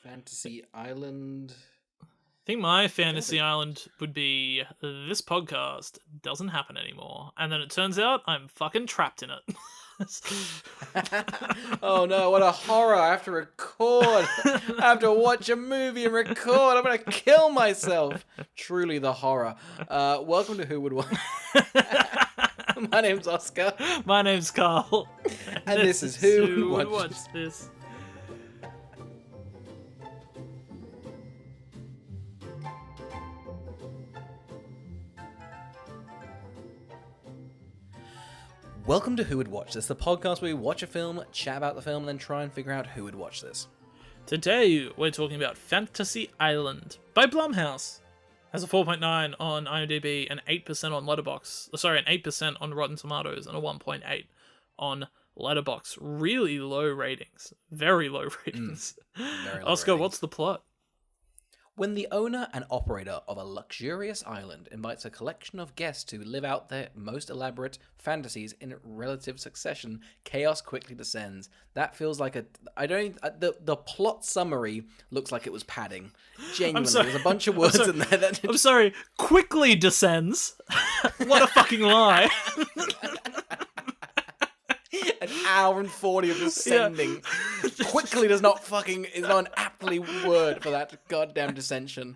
Fantasy Island. I think my fantasy island would be this podcast doesn't happen anymore. And then it turns out I'm fucking trapped in it. Oh no, what a horror. I have to record. I have to watch a movie and record. I'm going to kill myself. Truly the horror. Welcome to Who Would Watch. My name's Oscar. My name's Carl. And this is Who Would Watch This. Welcome to Who Would Watch This, the podcast where we watch a film, chat about the film, and then try and figure out who would watch this. Today, we're talking about Fantasy Island by Blumhouse. Has a 4.9 on IMDb, and 8% on Letterboxd. Sorry, an 8% on Rotten Tomatoes, and a 1.8 on Letterboxd. Really low ratings. Very low ratings. Very low Oscar, ratings. what's the plot? When the owner and operator of a luxurious island invites a collection of guests to live out their most elaborate fantasies in relative succession, chaos quickly descends. That feels like the plot summary looks like it was padding. Genuinely, there's a bunch of words in there that... I'm sorry, quickly descends? What a fucking lie. An hour and 40 of descending. Yeah. Quickly is not an aptly word for that goddamn descension.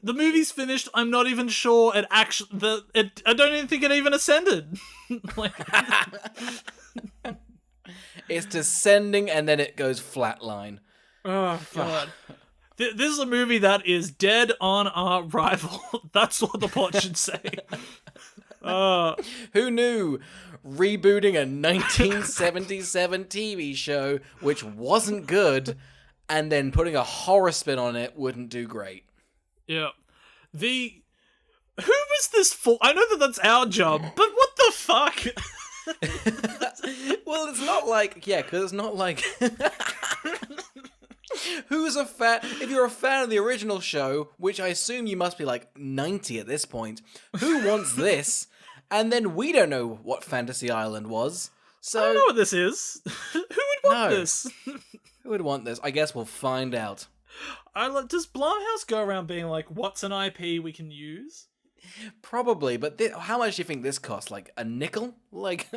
The movie's finished. I'm not even sure it actually. I don't even think it even ascended. It's descending and then it goes flatline. Oh god. This is a movie that is dead on arrival. That's what the plot should say. Who knew? Rebooting a 1977 TV show which wasn't good and then putting a horror spin on it wouldn't do great. Yeah. Who was this for? I know that's our job, but what the fuck? Well, it's not like... Yeah, because it's not like... Who's a fan? If you're a fan of the original show, which I assume you must be like 90 at this point, who wants this? And then we don't know what Fantasy Island was. So I don't know what this is. Who would want this? Who would want this? I guess we'll find out. Does Blumhouse go around being like, what's an IP we can use? Probably, but how much do you think this cost? Like a nickel? Like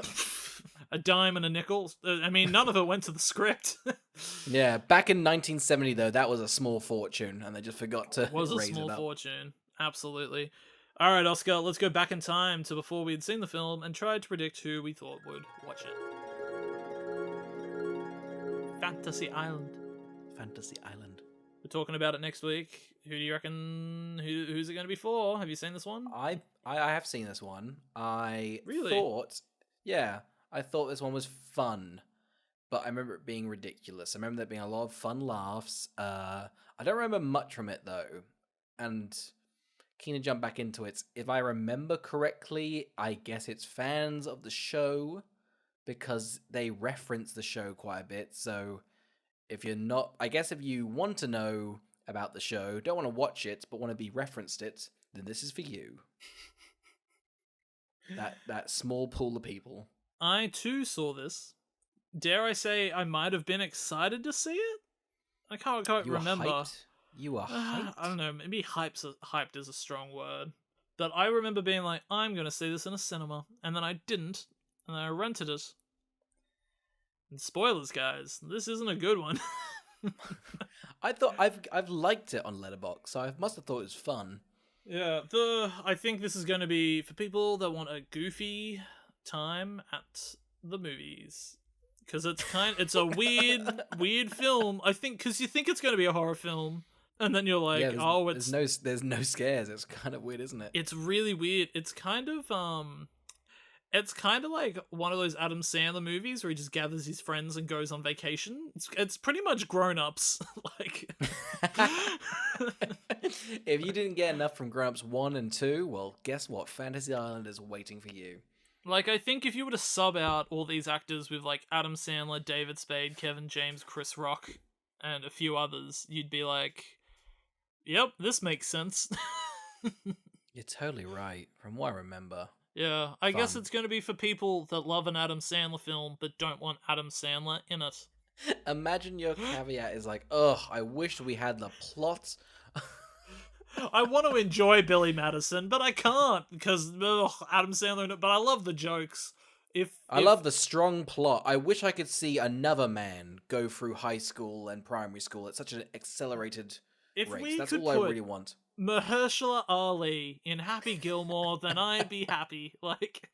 a dime and a nickel? I mean, none of it went to the script. Yeah, back in 1970 though, that was a small fortune, and they just forgot to raise it up. It was a small fortune, absolutely. All right, Oscar, let's go back in time to before we had seen the film and try to predict who we thought would watch it. Fantasy Island. Fantasy Island. We're talking about it next week. Who do you reckon? Who's it going to be for? Have you seen this one? I have seen this one. I thought this one was fun, but I remember it being ridiculous. I remember there being a lot of fun laughs. I don't remember much from it though, and keen to jump back into it. If I remember correctly, I guess it's fans of the show because they reference the show quite a bit. So if you're not, I guess if you want to know about the show, don't want to watch it, but want to be referenced it, then this is for you. that small pool of people. I too saw this. Dare I say I might have been excited to see it? I can't remember. Hyped? You were hyped? I don't know, maybe hyped is a strong word. But I remember being like, I'm going to see this in a cinema. And then I didn't. And then I rented it. And spoilers, guys. This isn't a good one. I thought I've liked it on Letterboxd, so I must have thought it was fun. Yeah, I think this is going to be for people that want a goofy time at the movies. Because it's a weird film. I think, because you think it's going to be a horror film. And then you're like, there's no scares. It's kind of weird, isn't it? It's really weird. It's kind of like one of those Adam Sandler movies where he just gathers his friends and goes on vacation. It's pretty much Grown-Ups. Like, if you didn't get enough from Grown-Ups 1 and 2, well, guess what? Fantasy Island is waiting for you. Like, I think if you were to sub out all these actors with like Adam Sandler, David Spade, Kevin James, Chris Rock, and a few others, you'd be like, yep, this makes sense. You're totally right, from what I remember. Yeah, I guess it's going to be for people that love an Adam Sandler film but don't want Adam Sandler in it. Imagine your caveat is like, ugh, I wish we had the plot. I want to enjoy Billy Madison, but I can't because Adam Sandler. But I love the jokes. I love the strong plot. I wish I could see another man go through high school and primary school at such an accelerated rate. That's all I really want. Mahershala Ali in Happy Gilmore, then I'd be happy. Like,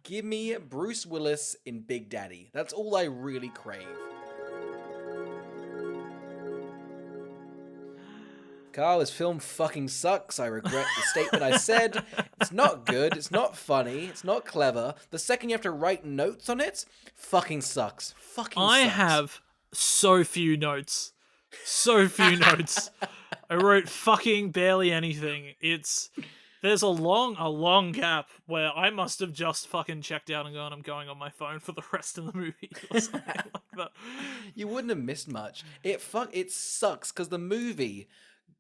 give me Bruce Willis in Big Daddy. That's all I really crave. Carl, this film fucking sucks. I regret the statement I said. It's not good. It's not funny. It's not clever. The second you have to write notes on it, fucking sucks. I have so few notes. So few notes. I wrote fucking barely anything. There's a long gap where I must have just fucking checked out and gone, I'm going on my phone for the rest of the movie or something like that. You wouldn't have missed much. It sucks because the movie,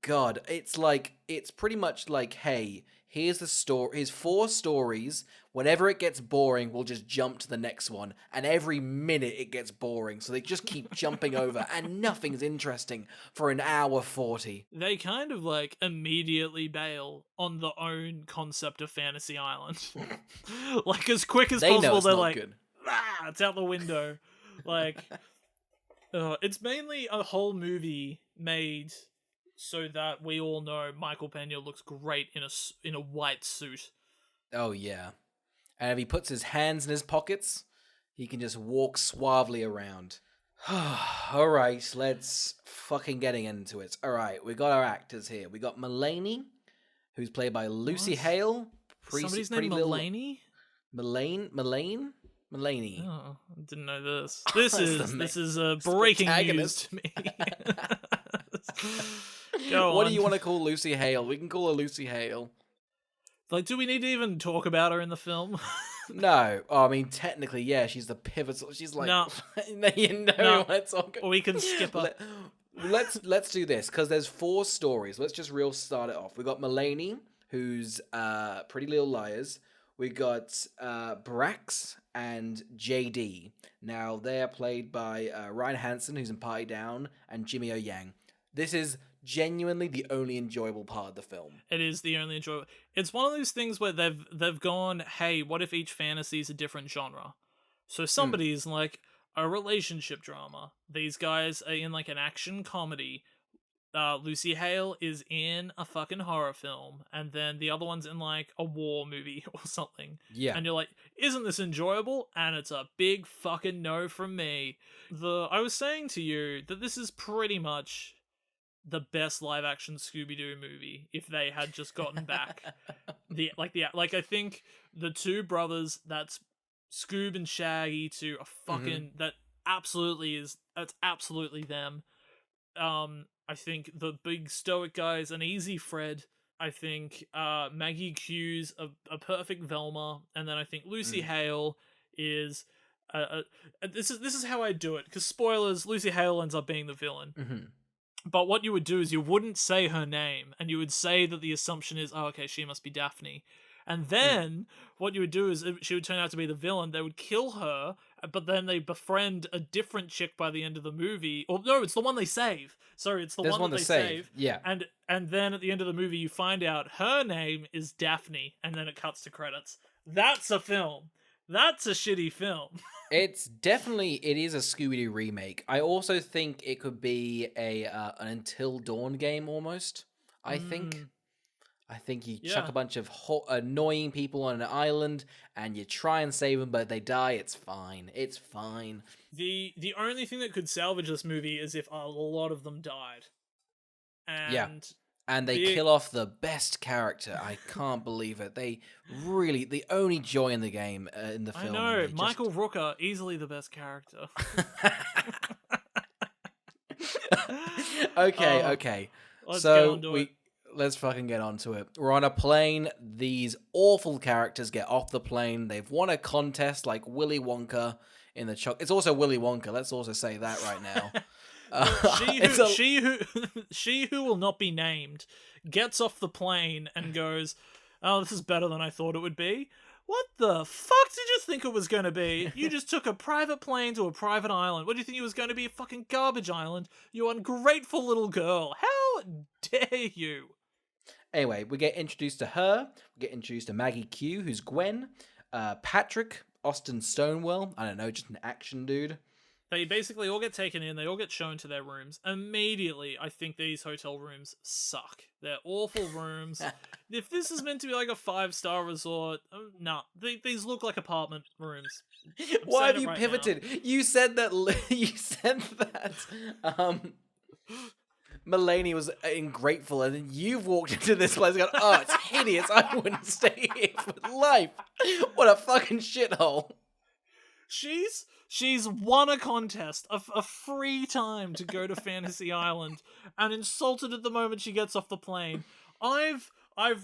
God, it's pretty much like, hey, here's the story. Here's 4 stories. Whenever it gets boring, we'll just jump to the next one. And every minute it gets boring, so they just keep jumping over, and nothing's interesting for an hour 40. They kind of like immediately bail on the own concept of Fantasy Island. Like as quick as possible, they're like, good. It's out the window. Like, it's mainly a whole movie made so that we all know Michael Pena looks great in a white suit. Oh yeah. And if he puts his hands in his pockets, he can just walk suavely around. All right, let's fucking getting into it. All right, we got our actors here. We got Mulaney, who's played by Lucy Hale. Somebody's name Mulaney? Mulaney? Oh, I didn't know this. This is breaking news to me. Go on. What do you want to call Lucy Hale? We can call her Lucy Hale. Like, do we need to even talk about her in the film? No. Oh, I mean, technically, yeah, she's the pivotal. She's like, no. Let's talk. We can skip her. Let's do this because there's 4 stories. Let's just start it off. We got Mulaney, who's Pretty Little Liars. We got Brax and JD. Now they are played by Ryan Hansen, who's in Party Down, and Jimmy O Yang. This is genuinely the only enjoyable part of the film. It is the only enjoyable. It's one of those things where they've gone, hey, what if each fantasy is a different genre? So somebody's like a relationship drama. These guys are in like an action comedy. Lucy Hale is in a fucking horror film, and then the other one's in like a war movie or something. Yeah. And you're like, isn't this enjoyable? And it's a big fucking no from me. I was saying to you that this is pretty much the best live action Scooby-Doo movie if they had just gotten back I think the 2 brothers, that's Scoob and Shaggy, to a fucking that's absolutely them. I think the big stoic guys, an easy Fred. I think Maggie Q's a perfect Velma, and then I think Lucy Hale is this is how I do it, because spoilers, Lucy Hale ends up being the villain. Mm-hmm. But what you would do is you wouldn't say her name, and you would say that the assumption is, oh, okay, she must be Daphne. And then what you would do is, if she would turn out to be the villain, they would kill her, but then they befriend a different chick by the end of the movie. Or no, it's the one they save. Sorry, it's the one that they save. Yeah. And then at the end of the movie, you find out her name is Daphne, and then it cuts to credits. That's a film. That's a shitty film. It is a Scooby-Doo remake. I also think it could be an Until Dawn game almost. I think you chuck a bunch of annoying people on an island and you try and save them, but they die. It's fine. It's fine. The only thing that could salvage this movie is if a lot of them died. And they kill off the best character. I can't believe it. They really, the only joy in the game, in the film. I know, Michael Rooker, easily the best character. Okay. Let's fucking get onto it. We're on a plane. These awful characters get off the plane. They've won a contest like Willy Wonka in the It's also Willy Wonka. Let's also say that right now. She who will not be named gets off the plane and goes, oh, this is better than I thought it would be. What the fuck did you think it was going to be? You just took a private plane to a private island. What do you think it was going to be? A fucking garbage island? You ungrateful little girl. How dare you? Anyway, we get introduced to her. We get introduced to Maggie Q, who's Gwen. Patrick, Austin Stonewell. I don't know, just an action dude. They basically all get taken in. They all get shown to their rooms. Immediately, I think these hotel rooms suck. They're awful rooms. If this is meant to be like a 5-star resort, no. These look like apartment rooms. Why have you pivoted? Now. You said that. You said that. Mulaney was ungrateful, and then you've walked into this place and gone, "Oh, it's hideous. I wouldn't stay here for life. What a fucking shithole." She's won a contest, a free time to go to Fantasy Island, and insulted at the moment she gets off the plane. I've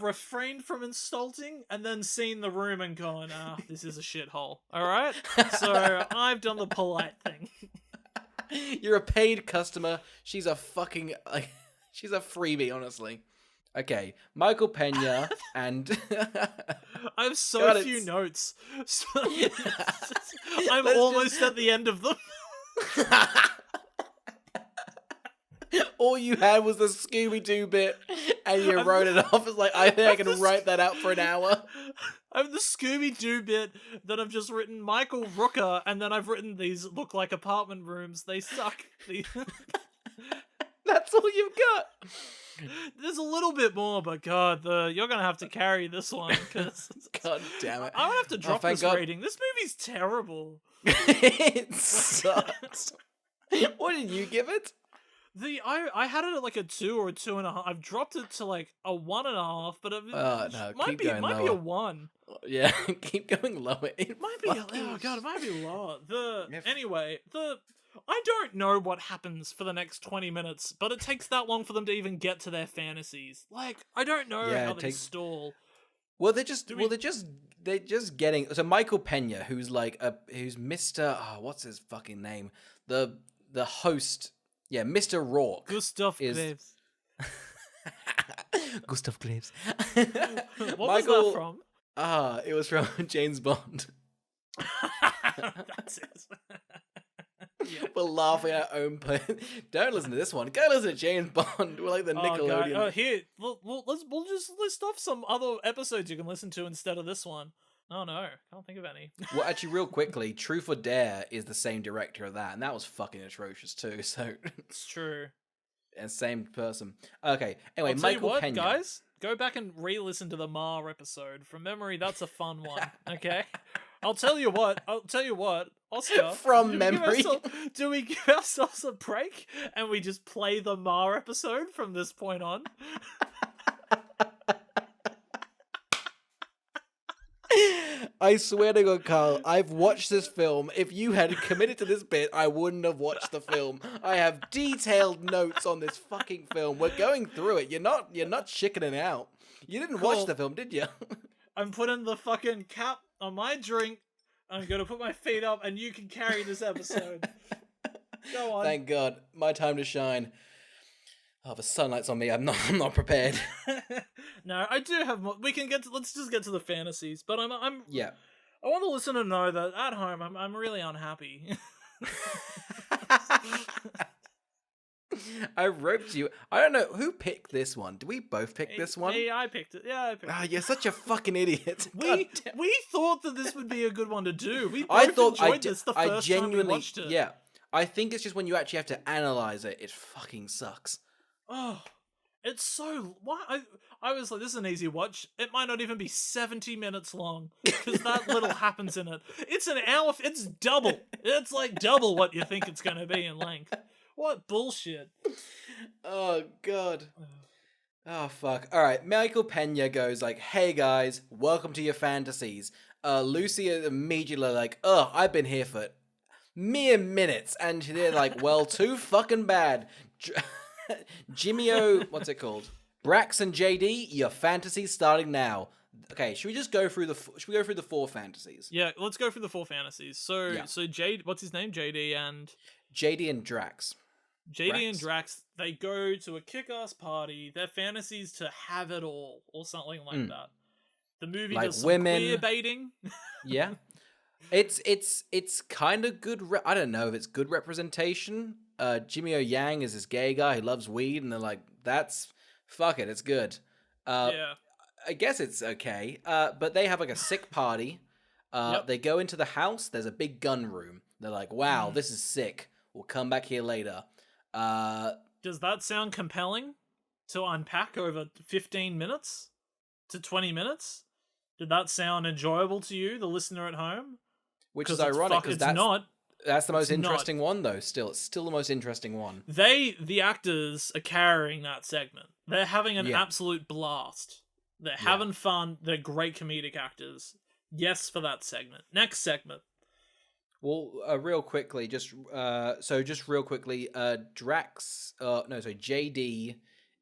refrained from insulting and then seen the room and gone, this is a shithole. Alright? So I've done the polite thing. You're a paid customer. She's a fucking she's a freebie, honestly. Okay, Michael Pena and I have so few notes. So I'm almost at the end of them. All you had was the Scooby-Doo bit, and you wrote it off as like, I think I can write that out for an hour. I have the Scooby-Doo bit, then I've just written Michael Rooker, and then I've written these look like apartment rooms. They suck. That's all you've got. There's a little bit more, but God, you're gonna have to carry this one. Cause God damn it! I'm gonna have to drop this rating. This movie's terrible. It sucks. What did you give it? I had it at like a 2 or a 2.5. I've dropped it to like a 1.5, but it might be a 1. Yeah, keep going lower. It might be. Oh God, it might be lower. I don't know what happens for the next 20 minutes, but it takes that long for them to even get to their fantasies. Like, I don't know how they stall. Well, they're just getting. So Michael Pena, who's Mr. What's his fucking name? The host. Yeah, Mr. Rourke. Gustav Graves. Gustav Graves. What was that from? It was from James Bond. That's it. Yeah. We're laughing at our own Don't listen to this one. Go listen to James Bond. We're like the Nickelodeon. Oh, here. We'll just list off some other episodes you can listen to instead of this one. Oh no, can't think of any. Well, actually, real quickly, Truth or Dare is the same director of that, and that was fucking atrocious too. So it's true. And same person. Okay. Anyway, Michael Pena. Guys, go back and re-listen to the Mar episode from memory. That's a fun one. Okay. I'll tell you what, Oscar. From memory. Do we give ourselves a break and we just play the Mar episode from this point on? I swear to God, Carl, I've watched this film. If you had committed to this bit, I wouldn't have watched the film. I have detailed notes on this fucking film. We're going through it. You're not chickening out. You didn't watch the film, did you? I'm putting the fucking cap on my drink. I'm going to put my feet up and you can carry this episode. Go on. Thank God. My time to shine. Oh, the sunlight's on me. I'm not prepared. No, I do have more. Let's just get to the fantasies. But yeah. I want the listener to know that at home I'm really unhappy. I roped you. I don't know who picked this one. Did we both pick this one? Yeah, I picked it. Yeah, I picked it. You're such a fucking idiot. We thought that this would be a good one to do. We both enjoyed this the first time we watched it. Yeah, I think it's just when you actually have to analyze it, it fucking sucks. Oh, it's so... Why? I was like, this is an easy watch. It might not even be 70 minutes long, because that little happens in it. It's an hour... It's double. It's like double what you think it's going to be in length. What bullshit. Oh, God. Oh, fuck. All right, Michael Pena goes like, hey, guys, welcome to your fantasies. Lucy is immediately like, I've been here for mere minutes. And they're like, well, too fucking bad. Jimmy-O, what's it called? Brax and JD, your fantasies starting now. Okay, should we just go through the 4 fantasies? Yeah, let's go through the 4 fantasies. So what's his name? JD and Drax. JD and Drax, they go to a kick-ass party. Their fantasies to have it all, or something like that. The movie like does some women. queer baiting. Yeah. It's kind of good. I don't know if it's good representation. Jimmy O Yang is this gay guy who loves weed, and they're like, fuck it, it's good. Yeah. I guess it's okay. But they have like a sick party. Yep. They go into the house. There's a big gun room. They're like, wow, this is sick. We'll come back here later. Does that sound compelling to unpack over 15 minutes to 20 minutes? Did that sound enjoyable to you, the listener at home? Which is ironic because that's the most interesting not. one, though. It's still the most interesting one. The actors, are carrying that segment. They're having an absolute blast. They're having fun. They're great comedic actors. Yes, for that segment. Next segment. Well, real quickly, JD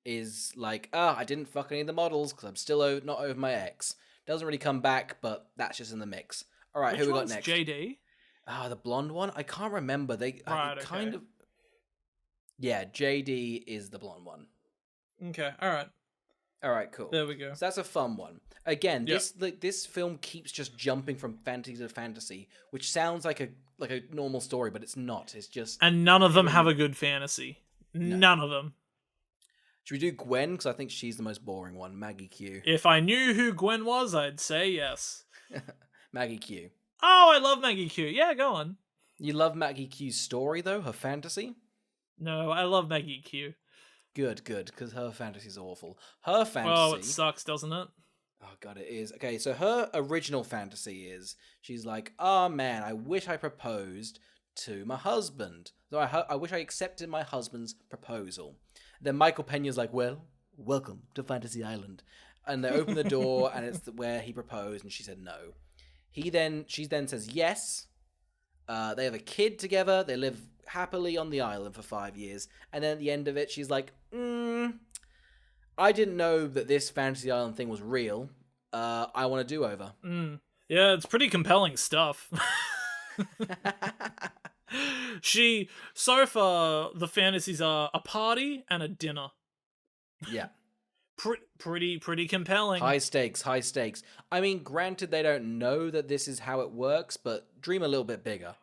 is like, I didn't fuck any of the models because I'm still not over my ex. Doesn't really come back, but that's just in the mix. All right, who we got next? JD? The blonde one? I can't remember. Kind of... Yeah, JD is the blonde one. Okay, all right, cool. There we go. So that's a fun one. Again, this film keeps just jumping from fantasy to fantasy, which sounds like a normal story, but it's not. It's just... And none of them have a good fantasy. No. None of them. Should we do Gwen? Because I think she's the most boring one. Maggie Q. If I knew who Gwen was, I'd say yes. Maggie Q. Oh, I love Maggie Q. Yeah, go on. You love Maggie Q's story, though? Her fantasy? No, I love Maggie Q. Good, because her fantasy's awful. Her fantasy... Oh, it sucks, doesn't it? Oh, God, it is. Okay, so her original fantasy is, she's like, oh, man, I wish I proposed to my husband. So I wish I accepted my husband's proposal. Then Michael Pena's like, well, welcome to Fantasy Island. And they open the door, and it's where he proposed, and she said no. She then says yes. They have a kid together. They live happily on the island for 5 years. And then at the end of it, she's like, I didn't know that this Fantasy Island thing was real. I want a do-over. Yeah, it's pretty compelling stuff. So far, the fantasies are a party and a dinner. Yeah. Pretty compelling. High stakes. I mean, granted, they don't know that this is how it works, but dream a little bit bigger.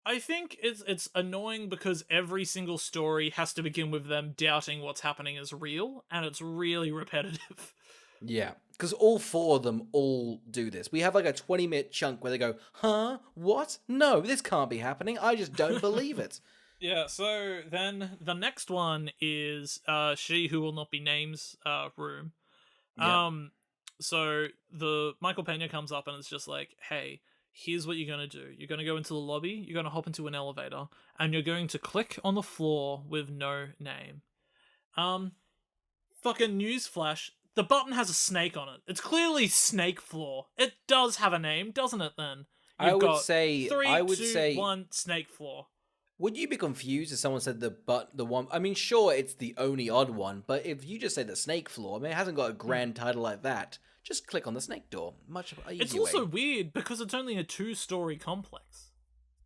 I think it's annoying because every single story has to begin with them doubting what's happening is real, and it's really repetitive. Yeah, because all 4 of them all do this. We have like a 20-minute chunk where they go, huh? What? No, this can't be happening. I just don't believe it. Yeah, so then the next one is She Who Will Not Be Named's room. Yep. So the Michael Pena comes up and it's just like, hey, here's what you're going to do. You're going to go into the lobby, you're going to hop into an elevator, and you're going to click on the floor with no name. Fucking newsflash, the button has a snake on it. It's clearly snake floor. It does have a name, doesn't it then? I would say 1 snake floor. Would you be confused if someone said the one? I mean, sure, it's the only odd one, but if you just say the snake floor, I mean, it hasn't got a grand title like that. Just click on the snake door. Much easier. It's also weird because it's only a 2-story complex.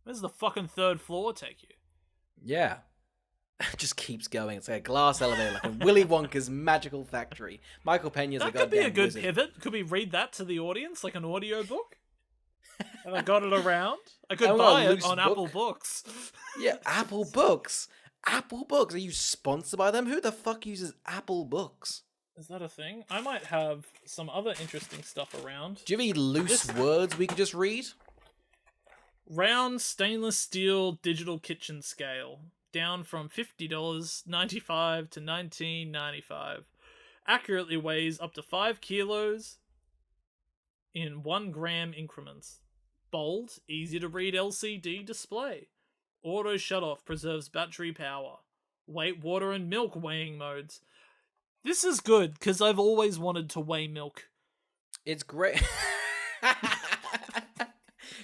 Where's the fucking 3rd floor take you? Yeah. It just keeps going. It's like a glass elevator, like a Willy Wonka's magical factory. Michael Pena's a goddamn That could be a good wizard. pivot. Could we read that to the audience, like an audio book? And I got it around. I could buy it on Apple Books. Yeah, Apple Books. Apple Books. Are you sponsored by them? Who the fuck uses Apple Books? Is that a thing? I might have some other interesting stuff around. Do you have any loose words we could just read? Round stainless steel digital kitchen scale. Down from $50.95 to $19.95. Accurately weighs up to 5 kilos in 1 gram increments. Bold, easy to read LCD display. Auto shutoff preserves battery power. Weight, water, and milk weighing modes. This is good, because I've always wanted to weigh milk. It's great.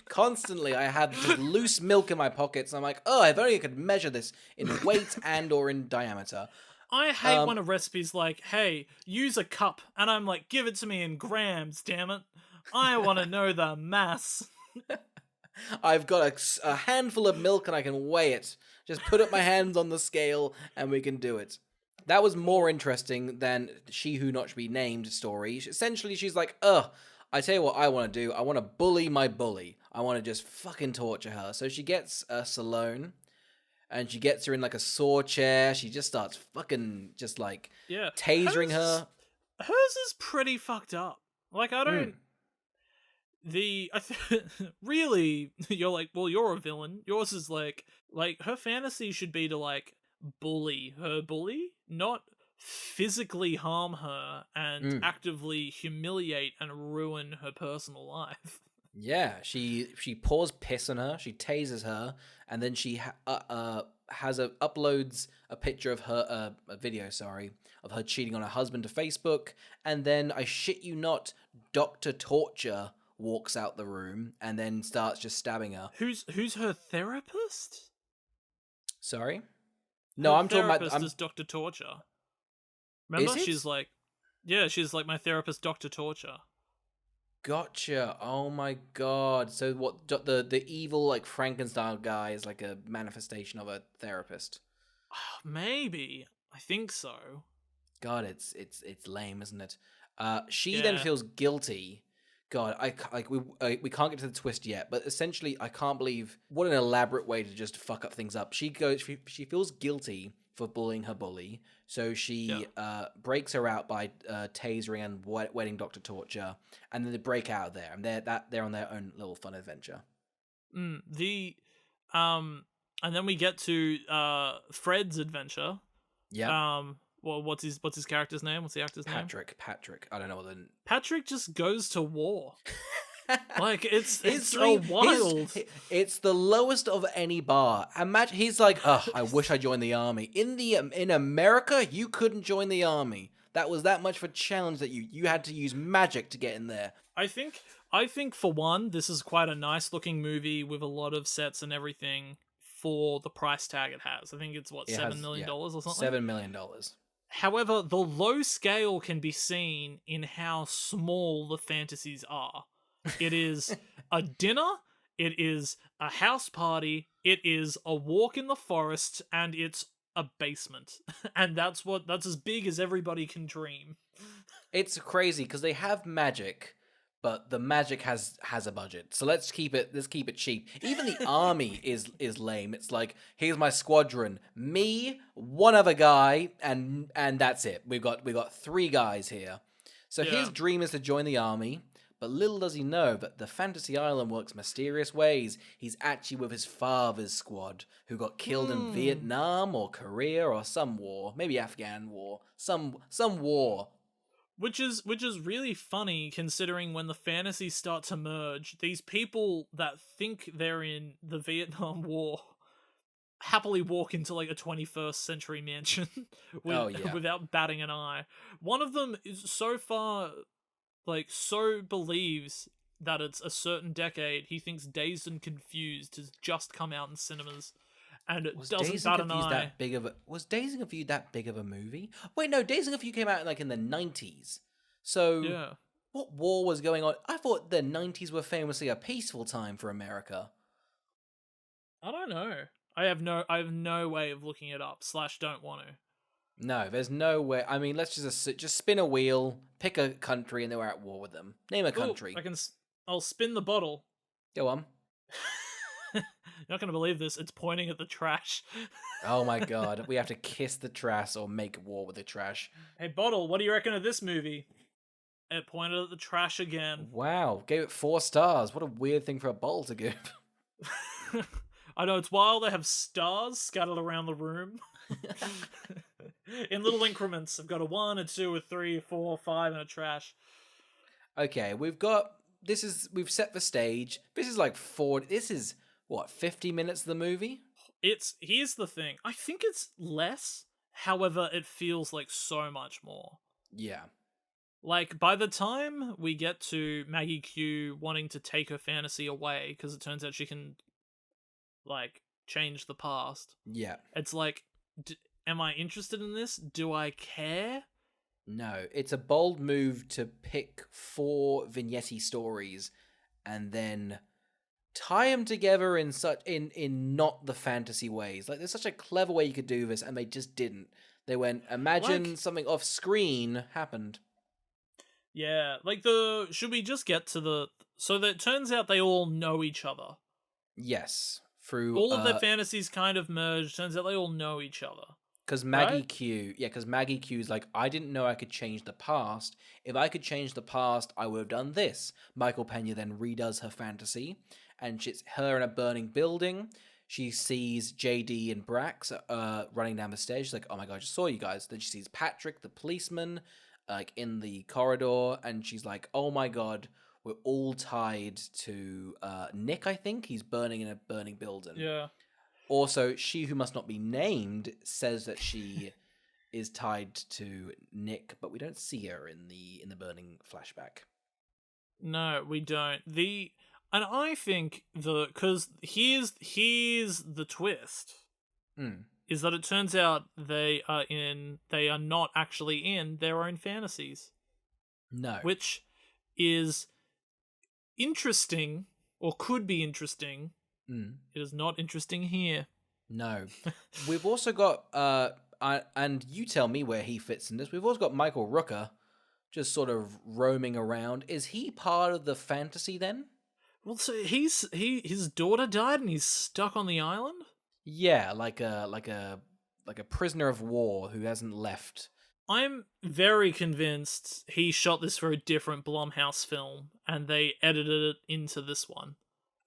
Constantly, I had just loose milk in my pockets. And I'm like, oh, if only I could measure this in weight and or in diameter. I hate when a recipe's like, hey, use a cup. And I'm like, give it to me in grams, damn it. I want to know the mass. I've got a handful of milk and I can weigh it. Just put up my hands on the scale and we can do it. That was more interesting than She Who Not Should Be Named story. Essentially, she's like, I I tell you what I want to do. I want to bully my bully. I want to just fucking torture her. So she gets Salone, and she gets her in like a saw chair. She just starts fucking just like tasering her. Hers is pretty fucked up. Like, I don't... really, you're like, well, you're a villain. Yours is like her fantasy should be to like bully her bully, not physically harm her and actively humiliate and ruin her personal life. Yeah, she pours piss on her, she tases her, and then she uploads a picture of her a video, of her cheating on her husband to Facebook, and then I shit you not, Dr. Torture walks out the room and then starts just stabbing her. Who's her therapist? Sorry? No, I'm talking about... is Dr. Torture. Remember? She's like my therapist, Dr. Torture. Gotcha. Oh my god. So what, the evil like Frankenstein guy is like a manifestation of a therapist? Maybe. I think so. God, it's lame, isn't it? She then feels guilty. God, we can't get to the twist yet, but essentially, I can't believe what an elaborate way to just fuck up things up. She feels guilty for bullying her bully, so she breaks her out by tasering and wetting Dr. Torture, and then they break out of there, and they're on their own little fun adventure. And then we get to Fred's adventure. Yeah. Well, what's his character's name? What's the actor's name? Patrick. I don't know what the... Patrick just goes to war. Like, it's so wild. It's the lowest of any bar. Imagine he's like, I wish I joined the army. In America, you couldn't join the army. That was that much of a challenge that you had to use magic to get in there. I think for one, this is quite a nice looking movie with a lot of sets and everything for the price tag it has. I think it's $7 million or something. $7 million. However, the low scale can be seen in how small the fantasies are. It is a dinner, it is a house party, it is a walk in the forest, and it's a basement. And that's as big as everybody can dream. It's crazy because they have magic, but the magic has a budget. So let's keep it cheap. Even the army is lame. It's like, here's my squadron, me, one other guy, and that's it. We've got 3 guys here. So his dream is to join the army, but little does he know that the Fantasy Island works mysterious ways. He's actually with his father's squad, who got killed in Vietnam or Korea or some war, maybe Afghan war, some war. Which is really funny, considering when the fantasies start to merge, these people that think they're in the Vietnam War happily walk into like a 21st century mansion without batting an eye. One of them is so believes that it's a certain decade, he thinks Dazed and Confused has just come out in cinemas. And it doesn't bat an eye. Was Dazed and Confused that big of a movie? Wait, no, Dazed and Confused came out in the 90s. So, what war was going on? I thought the 90s were famously a peaceful time for America. I don't know. I have no way of looking it up. / don't want to. No, there's no way. I mean, let's just spin a wheel, pick a country, and then we're at war with them. Name a country. I'll spin the bottle. Go on. You're not going to believe this. It's pointing at the trash. Oh my god. We have to kiss the trash or make war with the trash. Hey, Bottle, what do you reckon of this movie? It pointed at the trash again. Wow. Gave it 4 stars. What a weird thing for a bottle to give. I know, it's wild. They have stars scattered around the room. In little increments. I've got a 1, a 2, a 3, a 4, a 5, and a trash. Okay, we've set the stage. This is 50 minutes of the movie? Here's the thing. I think it's less, however, it feels like so much more. Yeah. Like, by the time we get to Maggie Q wanting to take her fantasy away, because it turns out she can, like, change the past. Yeah. It's like, am I interested in this? Do I care? No, it's a bold move to pick 4 vignette stories and then tie them together in not the fantasy ways. Like, there's such a clever way you could do this, and they just didn't. They went, imagine something off screen happened. Yeah, like should we just get to so that it turns out they all know each other. Yes, through all of their fantasies kind of merge. Turns out they all know each other. Because Maggie Q, because Maggie Q's like, I didn't know I could change the past. If I could change the past, I would have done this. Michael Pena then redoes her fantasy, and it's her in a burning building. She sees JD and Brax running down the stairs. She's like, oh my god, I just saw you guys. Then she sees Patrick, the policeman, like in the corridor, and she's like, oh my god, we're all tied to Nick, I think. He's burning in a burning building. Yeah. Also, she who must not be named says that she is tied to Nick, but we don't see her in the burning flashback. No, we don't. And I think because here's the twist is that it turns out they are not actually in their own fantasies. No, which is interesting or could be interesting. It is not interesting here. No. We've also got, and you tell me where he fits in this, we've also got Michael Rooker just sort of roaming around. Is he part of the fantasy then? Well, so his daughter died and he's stuck on the island? Yeah, like a prisoner of war who hasn't left. I'm very convinced he shot this for a different Blumhouse film and they edited it into this one.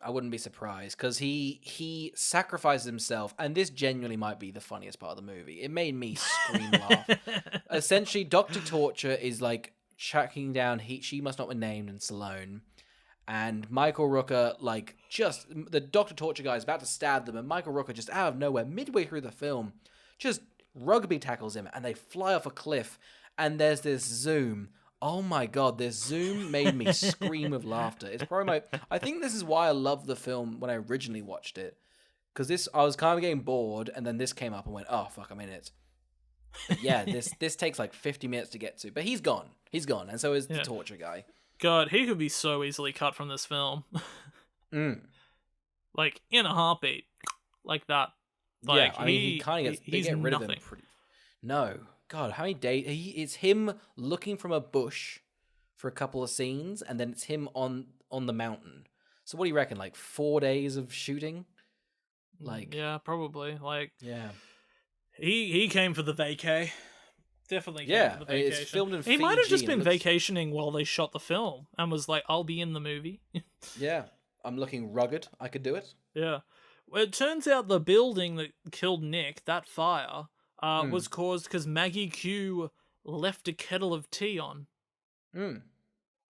I wouldn't be surprised, because he sacrificed himself, and this genuinely might be the funniest part of the movie. It made me scream laugh. Essentially, Dr. Torture is like tracking down She Must Not Be Named and Stallone, and Michael Rooker, like, just the Dr. Torture guy is about to stab them, and Michael Rooker just out of nowhere, midway through the film, just rugby tackles him, and they fly off a cliff, and there's this zoom. Oh my god, this zoom made me scream with laughter. It's probably I think this is why I loved the film when I originally watched it. Because I was kind of getting bored, and then this came up and went, oh fuck, I'm in it. But yeah, this takes like 50 minutes to get to. But he's gone. And so is the torture guy. God, he could be so easily cut from this film. Like, in a heartbeat. Like that. Like, yeah, I mean, he kind of gets... They get rid of him pretty... No. God, how many days? It's him looking from a bush for a couple of scenes, and then it's him on the mountain. So what do you reckon? Like 4 days of shooting? Like, yeah, probably. Like, yeah, he came for the vacay. Definitely came for the vacation. It's filmed in He might have just been vacationing while they shot the film and was like, I'll be in the movie. Yeah, I'm looking rugged. I could do it. Yeah. Well, it turns out the building that killed Nick, that fire... was caused because Maggie Q left a kettle of tea on.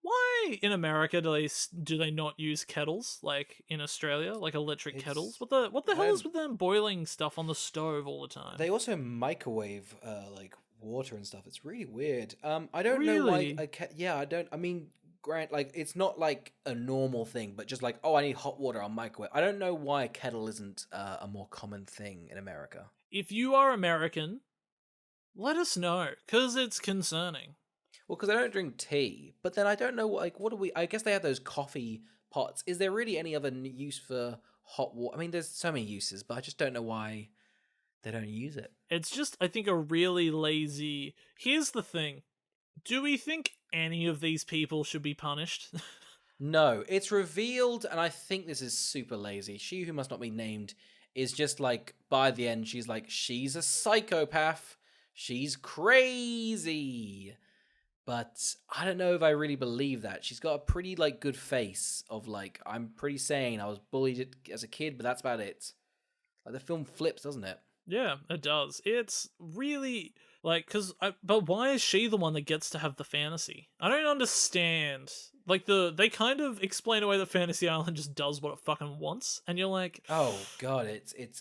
Why in America do they not use kettles like in Australia, like electric kettles? What the hell is with them boiling stuff on the stove all the time? They also microwave like water and stuff. It's really weird. I don't know why. I don't. I mean, Grant, like it's not like a normal thing, but just like, oh, I need hot water on microwave. I don't know why a kettle isn't a more common thing in America. If you are American, let us know, because it's concerning. Well, because I don't drink tea, but then I don't know, like, what do we... I guess they have those coffee pots. Is there really any other use for hot water? I mean, there's so many uses, but I just don't know why they don't use it. It's just, I think, a really lazy... Here's the thing. Do we think any of these people should be punished? No, it's revealed, and I think this is super lazy. She who must not be named... is just like, by the end, she's like, she's a psychopath. She's crazy. But I don't know if I really believe that. She's got a pretty, like, good face of, like, I'm pretty sane. I was bullied as a kid, but that's about it. Like, the film flips, doesn't it? Yeah, it does. It's really, like, but why is she the one that gets to have the fantasy? I don't understand. Like, they kind of explain away that Fantasy Island just does what it fucking wants, and you're like... Oh, God,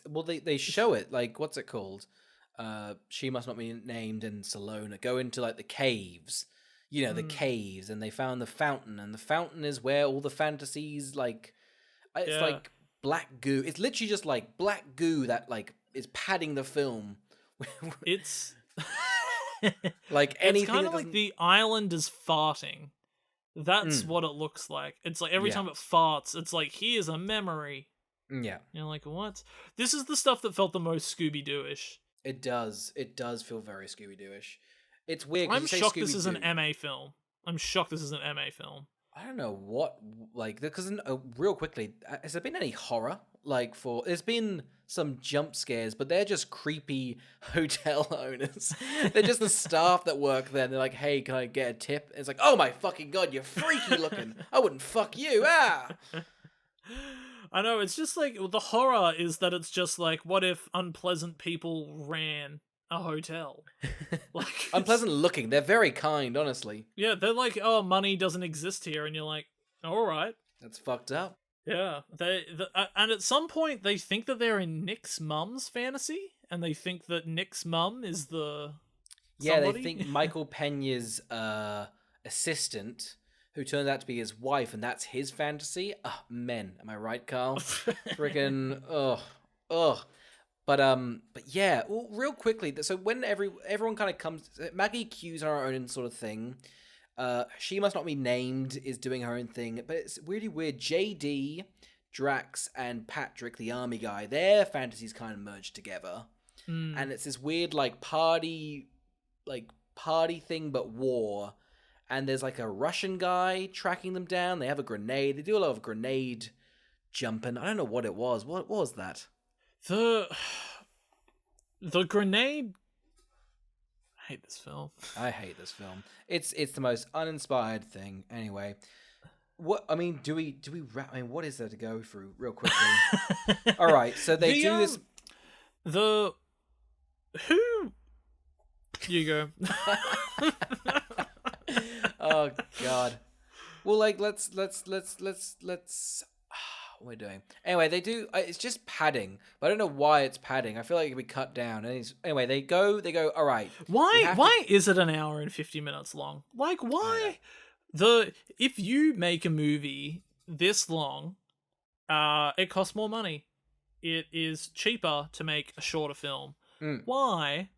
well, they show it, like, what's it called? She Must Not Be Named and Salona go into, like, the caves. You know, the caves, and they found the fountain, and the fountain is where all the fantasies, like... It's, like, black goo. It's literally just, like, black goo that, like, is padding the film. It's... like, anything... It's kind of like the island is farting. That's what it looks like. It's like every time it farts, it's like, here's a memory. Yeah. You're like, what? This is the stuff that felt the most Scooby-Doo-ish. It does. It does feel very Scooby-Doo-ish. It's weird. I'm shocked this is an MA film. I'm shocked this is an MA film. I don't know what, like, because real quickly, has there been any horror? Like, there's been some jump scares, but they're just creepy hotel owners. They're just the staff that work there. And they're like, hey, can I get a tip? And it's like, oh my fucking god, you're freaky looking. I wouldn't fuck you. Ah. I know, it's just like, the horror is that it's just like, what if unpleasant people ran a hotel? Like, unpleasant looking. They're very kind, honestly. Yeah, they're like, oh, money doesn't exist here, and you're like, all right. That's fucked up. Yeah, and at some point they think that they're in Nick's mum's fantasy, and they think that Nick's mum is the somebody? They think Michael Pena's assistant, who turns out to be his wife, and that's his fantasy. Men, am I right, Carl? Freaking But yeah, well, real quickly. So when everyone kind of comes, Maggie Q's on her own sort of thing. She Must Not Be Named is doing her own thing, but it's really weird. JD, Drax, and Patrick, the army guy, their fantasies kind of merged together, and it's this weird like party thing, but war. And there's like a Russian guy tracking them down. They have a grenade. They do a lot of grenade jumping. I don't know what it was. What was that? The grenade. I hate this film. I hate this film. It's the most uninspired thing. Anyway, what I mean, do we? I mean, what is there to go through real quickly? All right, so they do this. Who? You go. Oh God. Well, like let's. What are we doing? Anyway, they do. It's just padding, but I don't know why it's padding. I feel like it could be cut down. And anyway, they go. All right. Why is it an hour and 50 minutes long? Like, why? If you make a movie this long, it costs more money. It is cheaper to make a shorter film. Why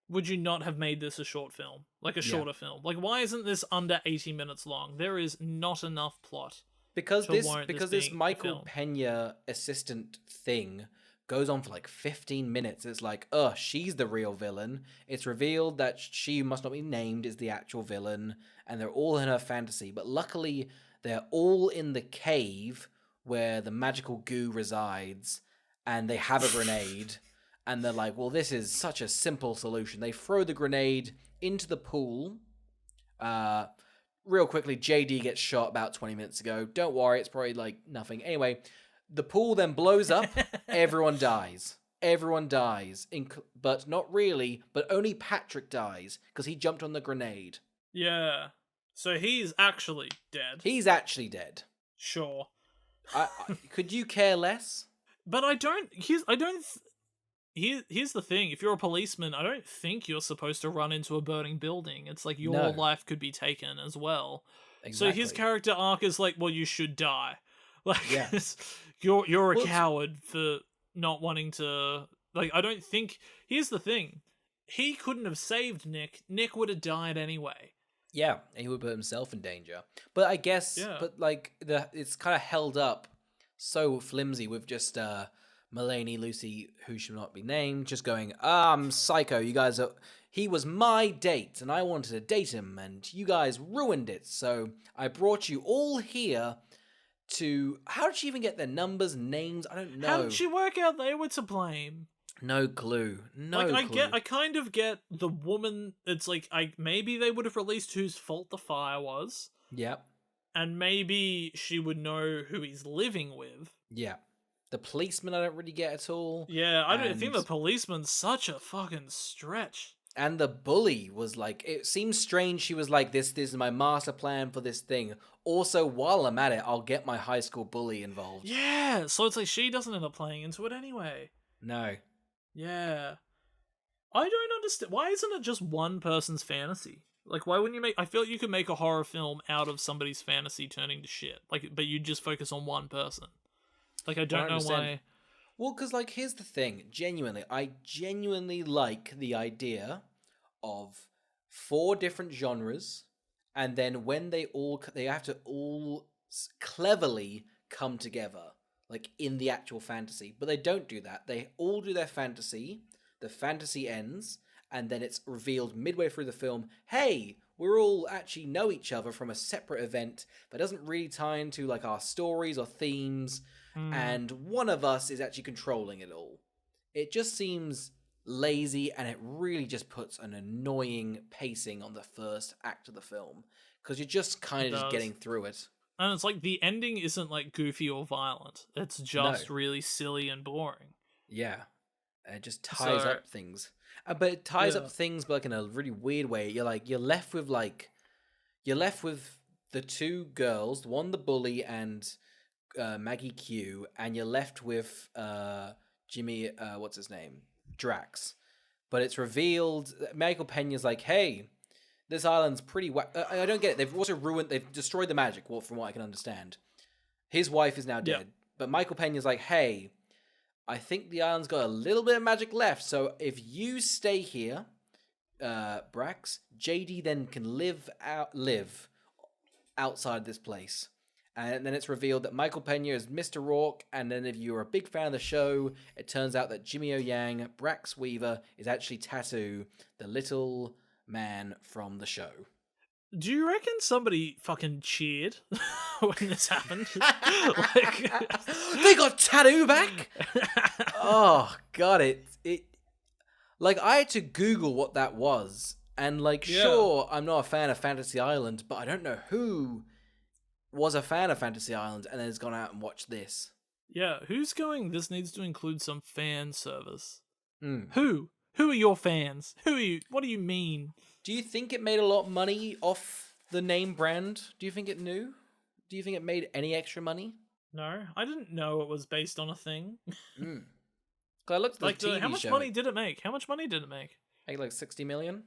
would you not have made this a short film? Like a shorter film? Like, why isn't this under 80 minutes long? There is not enough plot. Because this Michael Pena assistant thing goes on for like 15 minutes. It's like, she's the real villain. It's revealed that She Must Not Be Named is the actual villain, and they're all in her fantasy. But luckily, they're all in the cave where the magical goo resides, and they have a grenade. And they're like, well, this is such a simple solution. They throw the grenade into the pool. Real quickly, JD gets shot about 20 minutes ago. Don't worry, it's probably like nothing. Anyway, the pool then blows up. Everyone dies. But not really, but only Patrick dies because he jumped on the grenade. Yeah. So he's actually dead. He's actually dead. Sure. Could you care less? But Here's the thing. If you're a policeman, I don't think you're supposed to run into a burning building. It's like your life could be taken as well. Exactly. So his character arc is like, well, you should die. Like, you're a coward for not wanting to. Like, I don't think. Here's the thing. He couldn't have saved Nick. Nick would have died anyway. Yeah, he would put himself in danger. But I guess, it's kind of held up so flimsy with just Mulaney, Lucy, who should not be named, just going, I'm psycho, you guys are... He was my date, and I wanted to date him, and you guys ruined it, so I brought you all here to... How did she even get their numbers, names? I don't know. How did she work out they were to blame? No clue. I kind of get the woman... It's like, maybe they would have released whose fault the fire was. Yep. And maybe she would know who he's living with. Yeah. The policeman I don't really get at all. Yeah, I don't think the policeman's such a fucking stretch. And the bully was like, it seems strange she was like, this is my master plan for this thing. Also, while I'm at it, I'll get my high school bully involved. Yeah, so it's like she doesn't end up playing into it anyway. No. Yeah. I don't understand. Why isn't it just one person's fantasy? Like, why wouldn't you make... I feel like you could make a horror film out of somebody's fantasy turning to shit. Like, but you just focus on one person. Like, I don't know why. Well, because, like, here's the thing. I genuinely like the idea of 4 different genres, and then when they have to all cleverly come together, like, in the actual fantasy. But they don't do that. They all do their fantasy, the fantasy ends, and then it's revealed midway through the film, hey, we're all actually know each other from a separate event that doesn't really tie into like our stories or themes, and one of us is actually controlling it all. It just seems lazy, and it really just puts an annoying pacing on the first act of the film because you're just kind of just getting through it. And it's like the ending isn't like goofy or violent. It's just really silly and boring. Yeah. And it just ties up things. But it ties up things but like in a really weird way. You're left with the two girls, one the bully and Maggie Q, and you're left with Jimmy, what's his name? Drax. But it's revealed that Michael Pena's like, hey, this island's pretty I don't get it. They've destroyed the magic, from what I can understand. His wife is now dead. But Michael Pena's like, hey, I think the island's got a little bit of magic left. So if you stay here, Brax, JD then can live outside this place. And then it's revealed that Michael Pena is Mr. Rourke, and then if you're a big fan of the show, it turns out that Jimmy O Yang, Brax Weaver, is actually Tattoo, the little man from the show. Do you reckon somebody fucking cheered when this happened? They got Tattoo back? Oh, God, it like, I had to Google what that was, and sure, I'm not a fan of Fantasy Island, but I don't know who was a fan of Fantasy Island and then has gone out and watched this. Yeah, who's going, this needs to include some fan service? Who are your fans? Who are you? What do you mean? Do you think it made a lot of money off the name brand? Do you think it knew? Do you think it made any extra money? No, I didn't know it was based on a thing. I looked at the TV how much show. money did it make? How much money did it make? Like 60 million?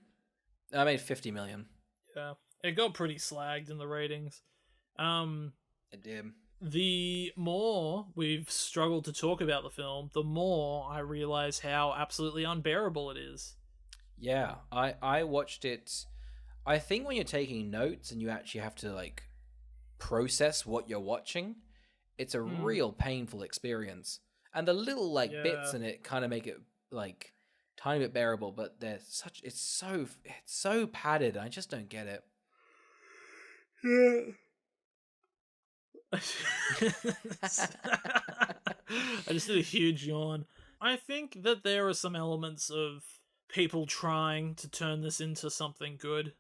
I made 50 million. Yeah, it got pretty slagged in the ratings. It did. The more we've struggled to talk about the film, the more I realize how absolutely unbearable it is. Yeah, I watched it. I think when you're taking notes and you actually have to process what you're watching, it's a real painful experience. And the little bits in it kind of make it tiny bit bearable, but it's so padded. I just don't get it. Yeah. I just did a huge yawn. I think that there are some elements of people trying to turn this into something good.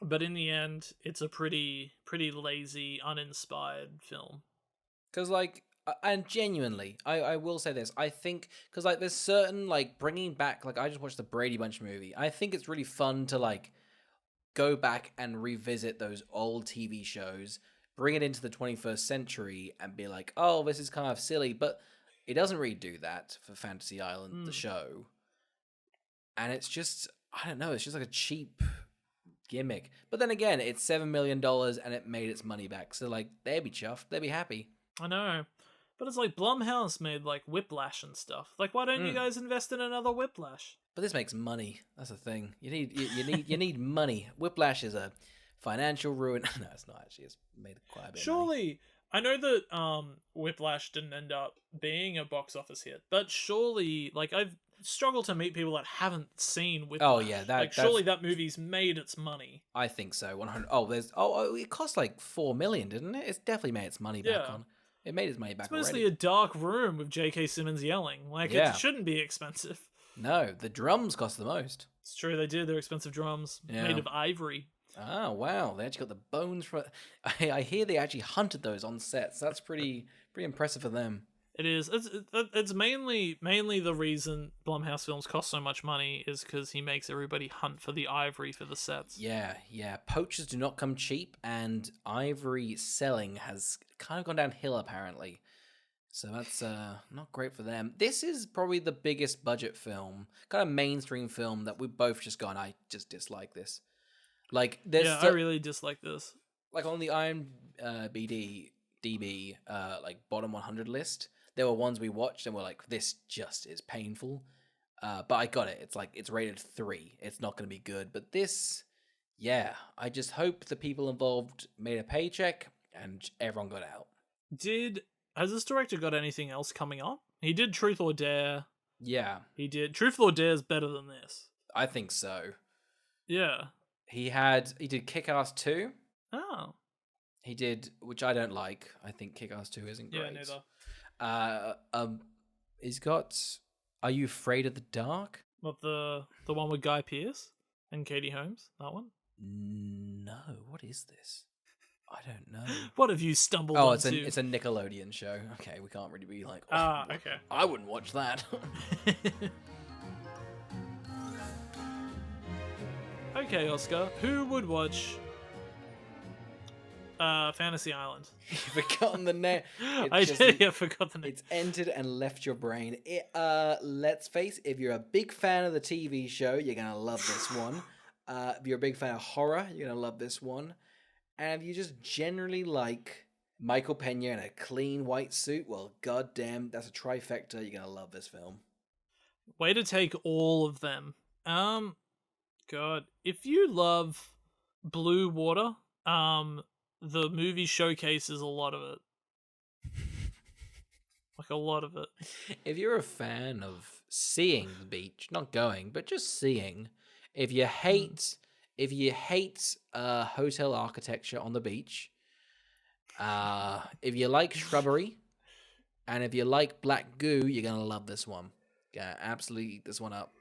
But in the end, it's a pretty lazy, uninspired film. Because and genuinely, I will say this. I think because there's certain bringing back I just watched the Brady Bunch movie. I think it's really fun to go back and revisit those old TV shows, bring it into the 21st century, and be like, oh, this is kind of silly, but it doesn't really do that for Fantasy Island, the show. And it's just, I don't know, it's just a cheap gimmick. But then again, it's $7 million and it made its money back. So they'd be chuffed, they'd be happy. I know. But it's Blumhouse made Whiplash and stuff. Why don't you guys invest in another Whiplash? But this makes money. That's the thing. You need money. Whiplash is a financial ruin. No, it's not actually. It's made quite a bit. Surely, I know that Whiplash didn't end up being a box office hit, but surely, I've struggled to meet people that haven't seen Whiplash. Oh yeah, surely that movie's made its money. I think so. 100. Oh, it cost $4 million, didn't it? It's definitely made its money back on. It made its money back. It's mostly a dark room with J.K. Simmons yelling. It shouldn't be expensive. No, the drums cost the most. It's true, they did. They're expensive drums made of ivory. Oh, wow. They actually got the bones for... I hear they actually hunted those on sets. That's pretty impressive for them. It is. It's mainly the reason Blumhouse films cost so much money is because he makes everybody hunt for the ivory for the sets. Yeah. Poachers do not come cheap, and ivory selling has kind of gone downhill, apparently. So that's not great for them. This is probably the biggest budget film, kind of mainstream film that we both just gone, I just dislike this. I really dislike this. On the IMDb bottom 100 list, there were ones we watched and we're this just is painful. But I got it. It's rated 3. It's not going to be good. But this, I just hope the people involved made a paycheck and everyone got out. Has this director got anything else coming up? He did Truth or Dare. Yeah. He did. Truth or Dare is better than this. I think so. Yeah. He did Kick-Ass 2. Oh. He did, which I don't like. I think Kick-Ass 2 isn't great. Yeah, neither. He's got Are You Afraid of the Dark? What, the one with Guy Pearce and Katie Holmes? That one? No, what is this? I don't know. What have you stumbled onto? It's a Nickelodeon show. Okay, we can't really be like, okay. I wouldn't watch that. Okay, Oscar. Who would watch Fantasy Island? You've forgotten the name. I forgot the name. It's entered and left your brain. Let's face it, if you're a big fan of the TV show, you're going to love this one. If you're a big fan of horror, you're going to love this one. And if you just generally like Michael Pena in a clean white suit, well, goddamn, that's a trifecta. You're going to love this film. Way to take all of them. God, if you love Blue Water, the movie showcases a lot of it. Like a lot of it. If you're a fan of seeing the beach, not going, but just seeing, if you hate hotel architecture on the beach, if you like shrubbery, and if you like black goo, you're gonna love this one. Yeah, absolutely eat this one up.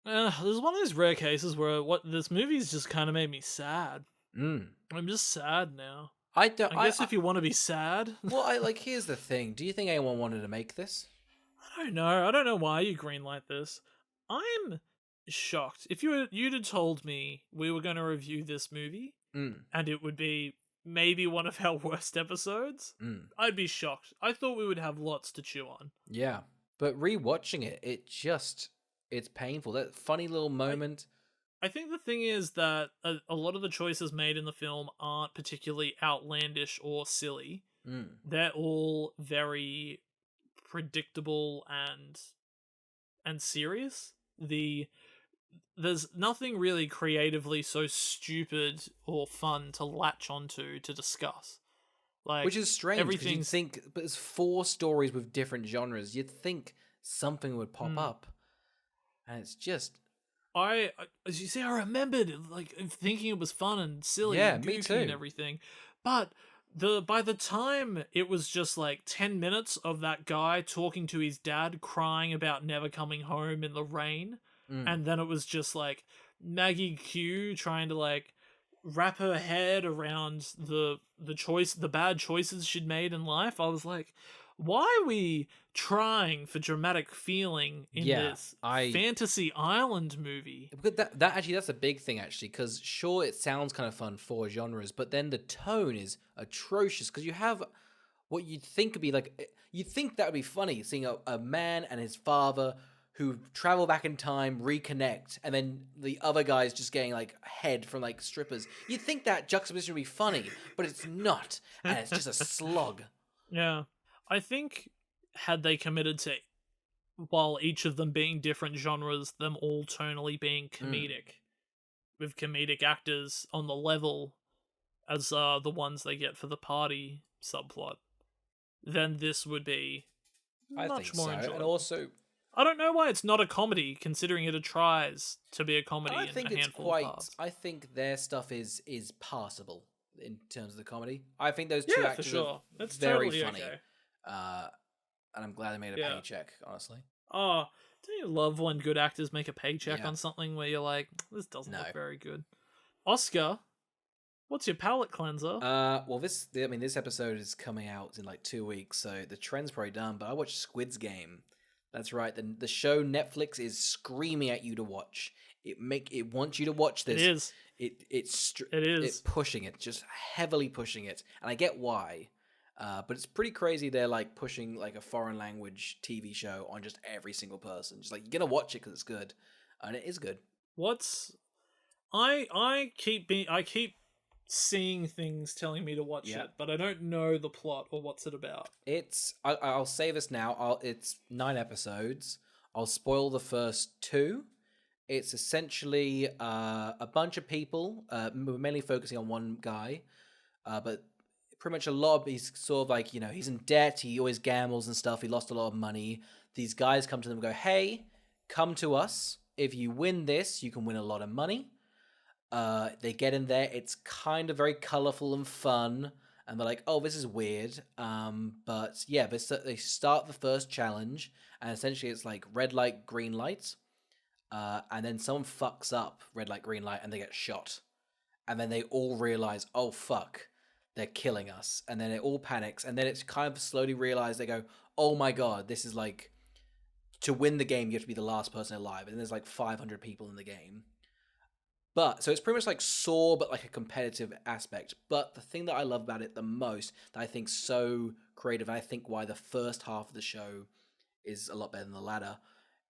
There's one of those rare cases where this movie's just kind of made me sad. I'm just sad now. I guess if you want to be sad. Well, here's the thing. Do you think anyone wanted to make this? I don't know. I don't know why you greenlight this. I'm shocked. If you'd have told me we were going to review this movie and it would be maybe one of our worst episodes, I'd be shocked. I thought we would have lots to chew on. Yeah, but rewatching it, it's painful. That funny little moment. I think the thing is that a lot of the choices made in the film aren't particularly outlandish or silly. They're all very predictable and serious. There's nothing really creatively so stupid or fun to latch onto to discuss. Like, which is strange because you'd think, but there's 4 stories with different genres. You'd think something would pop up, and it's just. As you see, I remembered like thinking it was fun and silly, and goofy, me too, and everything. But by the time it was just like 10 minutes of that guy talking to his dad, crying about never coming home in the rain, and then it was just like Maggie Q trying to like wrap her head around the bad choices she'd made in life. I was like, why are we trying for dramatic feeling in this Fantasy Island movie? But that's a big thing actually, because sure, it sounds kind of fun for genres, but then the tone is atrocious because you have what you'd think would be like, you'd think that would be funny, seeing a man and his father who travel back in time, reconnect, and then the other guy's just getting like head from like strippers. You'd think that juxtaposition would be funny, but it's not, and it's just a slog. Yeah. I think had they committed to, while each of them being different genres, them all tonally being comedic, with comedic actors on the level as the ones they get for the party subplot, then this would be much more enjoyable. And also, I don't know why it's not a comedy, considering it tries to be a comedy in a handful of parts. I think their stuff is passable in terms of the comedy. I think those two actors are very totally funny. Okay. And I'm glad they made a paycheck, honestly. Oh, don't you love when good actors make a paycheck on something where you're like, this doesn't look very good? Oscar, what's your palate cleanser? Well, this episode is coming out in like 2 weeks, so the trend's probably done, but I watched Squids Game. That's right, the show Netflix is screaming at you to watch. It wants you to watch this. It is. It's pushing it, just heavily pushing it, and I get why. But it's pretty crazy. They're like pushing like a foreign language TV show on just every single person. Just like, you're gonna watch it because it's good, and it is good. I keep seeing things telling me to watch it, but I don't know the plot or what's it about. I'll say this now. It's 9 episodes. I'll spoil the first 2. It's essentially a bunch of people, mainly focusing on one guy, but pretty much a lot of, he's sort of like, he's in debt, he always gambles and stuff, he lost a lot of money. These guys come to them and go, hey, come to us. If you win this, you can win a lot of money. They get in there. It's kind of very colorful and fun, and they're like, "Oh, this is weird." But yeah, they start the first challenge, and essentially it's like red light, green light, and then someone fucks up red light, green light, and they get shot, and then they all realize, "Oh fuck, they're killing us," and then it all panics, and then it's kind of slowly realize they go, "Oh my god, this is like to win the game, you have to be the last person alive," and there's like 500 people in the game. But so it's pretty much like Saw, but like a competitive aspect. But the thing that I love about it the most, that I think so creative, and I think why the first half of the show is a lot better than the latter,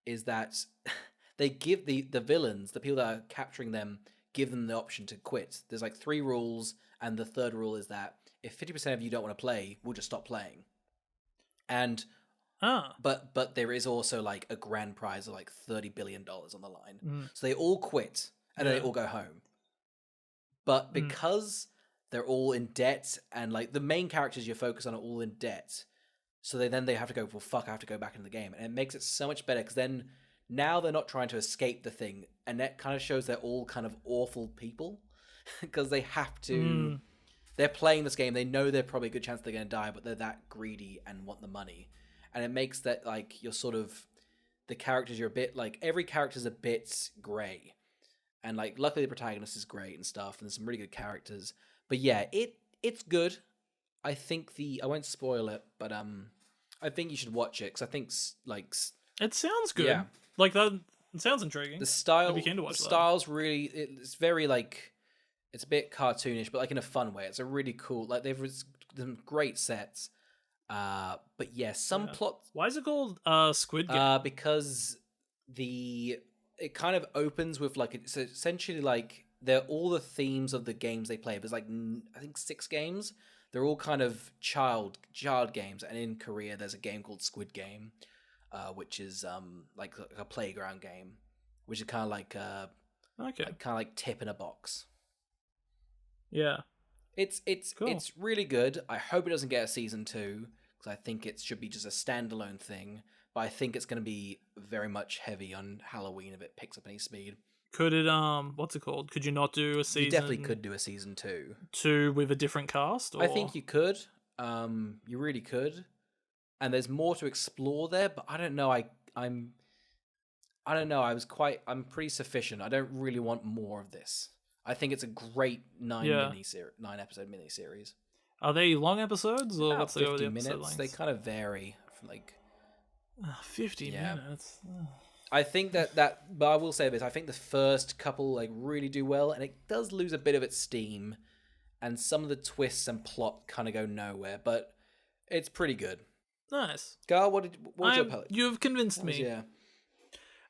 is that they give the villains, the people that are capturing them, give them the option to quit. There's like 3 rules, and the third rule is that if 50% of you don't want to play, we'll just stop playing. And but there is also like a grand prize of like $30 billion on the line. So they all quit. And then they all go home. But because they're all in debt, and like the main characters you focus on are all in debt, so they have to go, well, fuck, I have to go back into the game. And it makes it so much better, because then now they're not trying to escape the thing. And that kind of shows they're all kind of awful people, because they have to... They're playing this game, they know they're probably a good chance they're going to die, but they're that greedy and want the money. And it makes that, like, you're sort of... The characters, you're a bit, like, every character's a bit grey. And like, luckily the protagonist is great and stuff, and there's some really good characters. But yeah, it's good. I think I won't spoil it, but I think you should watch it, because I think like it sounds good. Yeah, like that. It sounds intriguing. The style's really, it's very like, it's a bit cartoonish, but like in a fun way. It's a really cool, like they've some great sets. But yeah, some plot. Why is it called Squid Game? Because it kind of opens with like, it's essentially like they're all the themes of the games they play. There's like, I think 6 games. They're all kind of child games. And in Korea, there's a game called Squid Game, which is like a playground game, which is kind of like kind of like tip in a box. Yeah, it's cool. It's really good. I hope it doesn't get a season 2, because I think it should be just a standalone thing. But I think it's going to be very much heavy on Halloween if it picks up any speed. Could it, what's it called? Could you not do a season? You definitely could do a season 2. 2 with a different cast? Or? I think you could. You really could. And there's more to explore there, but I don't know. I don't know. I'm pretty sufficient. I don't really want more of this. I think it's a great 9-episode miniseries. Are they long episodes, or what's the 50 minutes? Length? They kind of vary from like 50 minutes. I think but I will say this, I think the first couple like really do well, and it does lose a bit of its steam, and some of the twists and plot kind of go nowhere, but it's pretty good. Nice. Gar, what was your palette? You've convinced me. Yeah.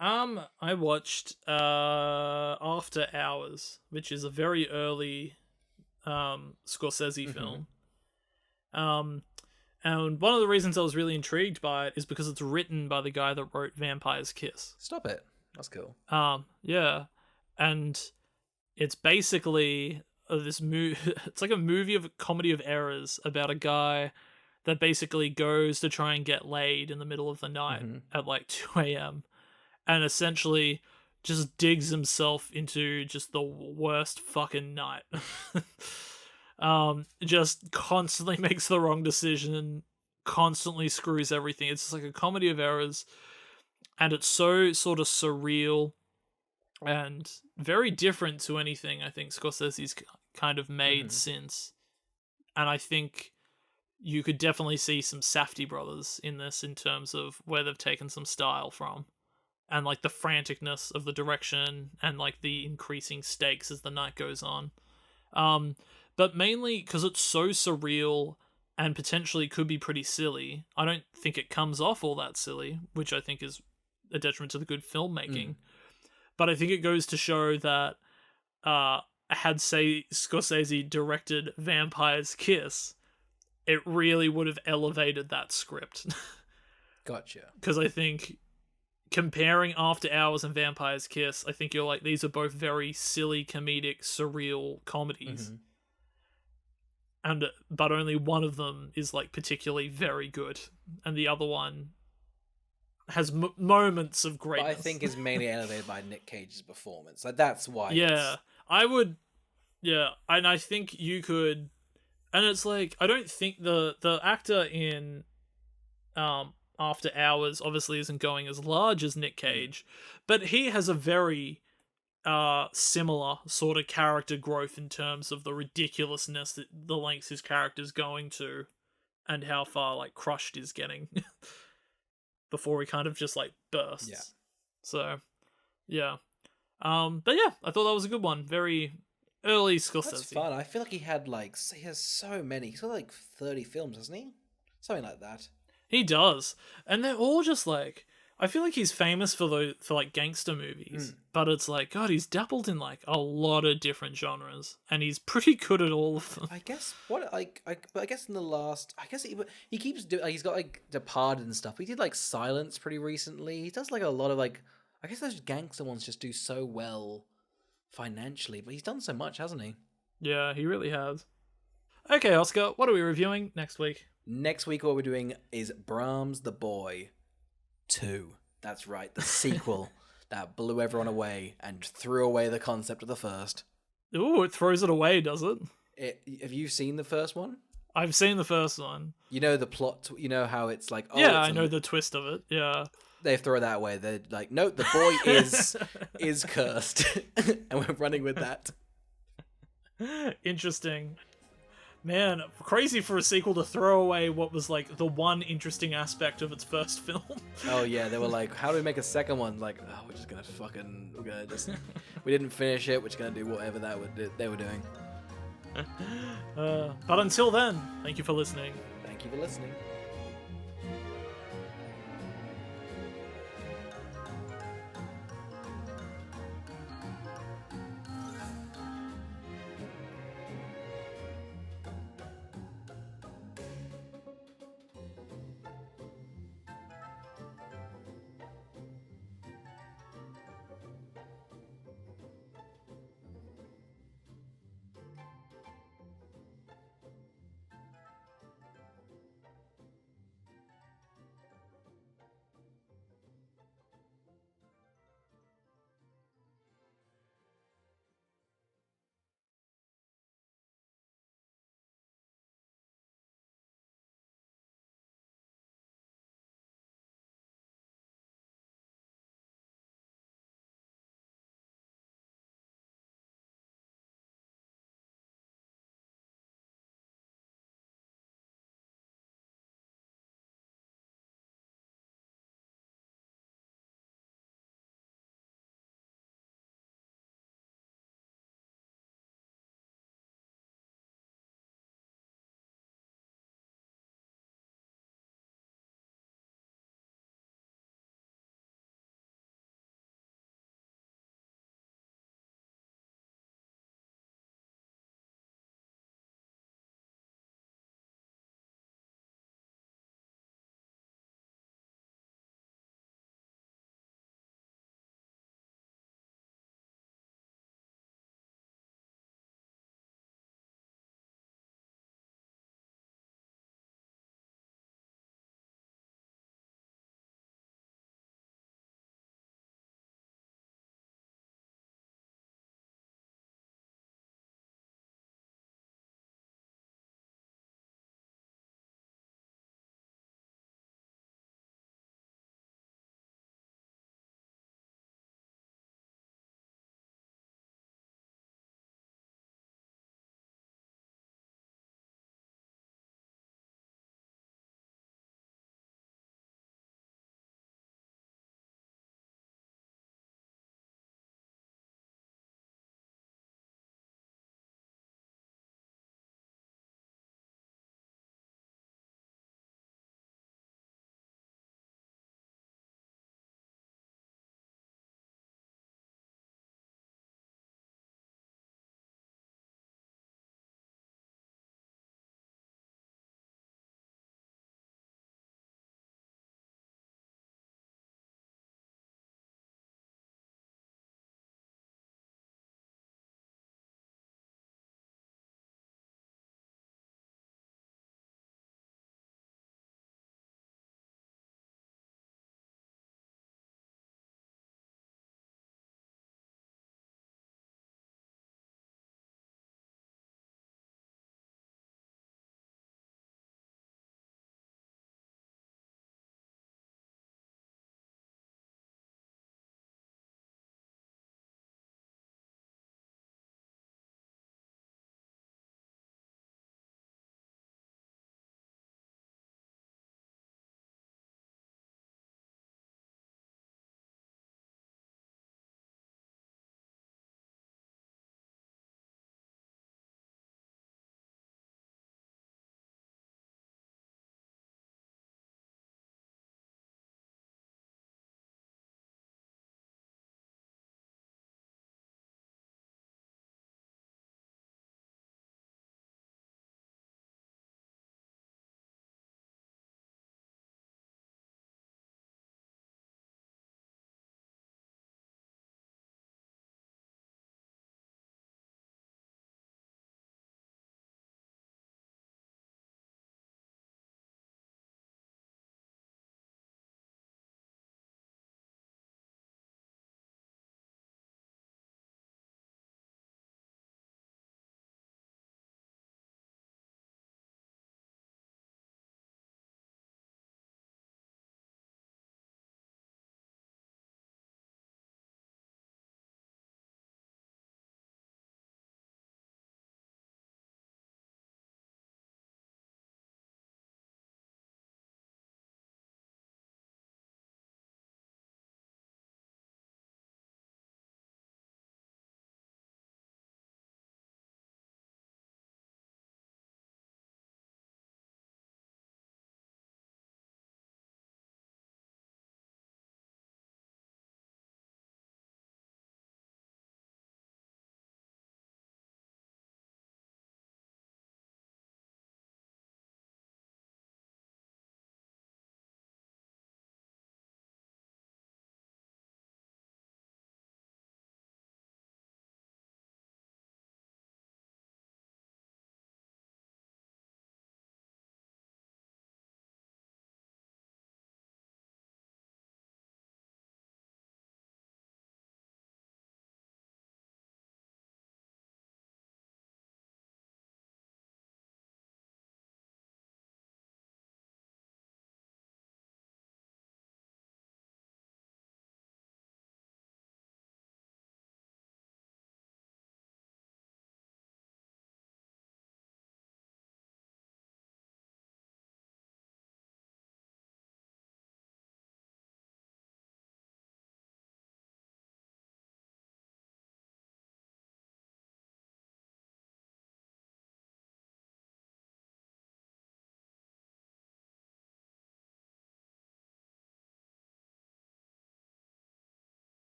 I watched After Hours, which is a very early Scorsese film. And one of the reasons I was really intrigued by it is because it's written by the guy that wrote Vampire's Kiss. Stop it. That's cool. Yeah. And it's basically this it's like a movie of a comedy of errors about a guy that basically goes to try and get laid in the middle of the night at like 2 a.m. and essentially just digs himself into just the worst fucking night. Just constantly makes the wrong decision, constantly screws everything. It's just like a comedy of errors, and it's so sort of surreal and very different to anything I think Scorsese's kind of made since. And I think you could definitely see some Safdie brothers in this in terms of where they've taken some style from, and like the franticness of the direction and like the increasing stakes as the night goes on. But mainly because it's so surreal and potentially could be pretty silly. I don't think it comes off all that silly, which I think is a detriment to the good filmmaking. But I think it goes to show that had, say, Scorsese directed Vampire's Kiss, it really would have elevated that script. Gotcha. Because I think comparing After Hours and Vampire's Kiss, I think you're like, these are both very silly, comedic, surreal comedies. But only one of them is like particularly very good, and the other one has moments of greatness. But I think is mainly elevated by Nick Cage's performance. Like that's why. Yeah, I would, yeah, and I think you could, and it's like I don't think the actor in After Hours obviously isn't going as large as Nick Cage, but he has a very similar sort of character growth in terms of the ridiculousness that the lengths his character's going to and how far like crushed he's getting before he kind of just like bursts. Yeah. So yeah. But yeah, I thought that was a good one. Very early Scorsese. That's fun. I feel like he has so many. He's got like 30 films, hasn't he? Something like that. He does. And they're all just like, I feel like he's famous for like gangster movies, but it's like, God, he's dabbled in like a lot of different genres, and he's pretty good at all of them. I guess I guess in the last, I guess he keeps doing. He's got like Departed and stuff. He did like Silence pretty recently. He does like a lot of like, I guess those gangster ones just do so well financially, but he's done so much, hasn't he? Yeah, he really has. Okay, Oscar, what are we reviewing next week? Next week, what we're doing is Brahms the Boy 2. That's right, the sequel that blew everyone away and threw away the concept of the first. Ooh, it throws it away, does it? Have you seen the first one? I've seen the first one. You know the plot, you know how it's like... Oh, yeah, I know the twist of it, yeah. They throw that away. They're like, no, the boy is cursed. And we're running with that. Interesting. Man, crazy for a sequel to throw away what was like the one interesting aspect of its first film. Oh yeah, they were like, how do we make a second one? Like, oh, we didn't finish it, we're just gonna do whatever they were doing. But until then, thank you for listening. Thank you for listening.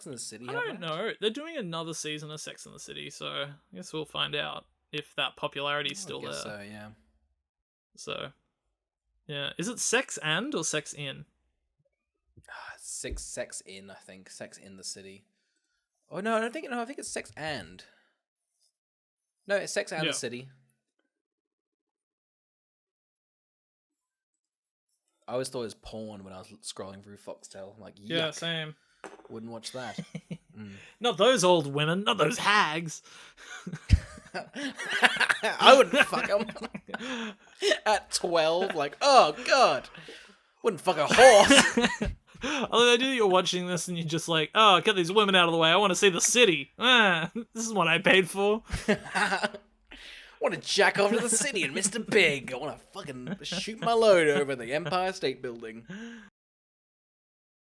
in the City I have don't that? know. They're doing another season of Sex and the City, so I guess we'll find out if that popularity's still there. So, yeah. So, yeah. Is it Sex and or Sex in? Sex in, I think. Sex in the City. Oh, no, I don't think... No, I think it's Sex and. No, it's Sex and the City. I always thought it was porn when I was scrolling through Foxtel. I'm like, yuck. Yeah, same. Wouldn't watch that. Not those old women. Not those hags. I wouldn't fuck them. At 12, like, oh, God. Wouldn't fuck a horse. Although I do that you're watching this and you're just like, oh, get these women out of the way. I want to see the city. This is what I paid for. I want to jack off to the city and Mr. Big. I want to fucking shoot my load over the Empire State Building.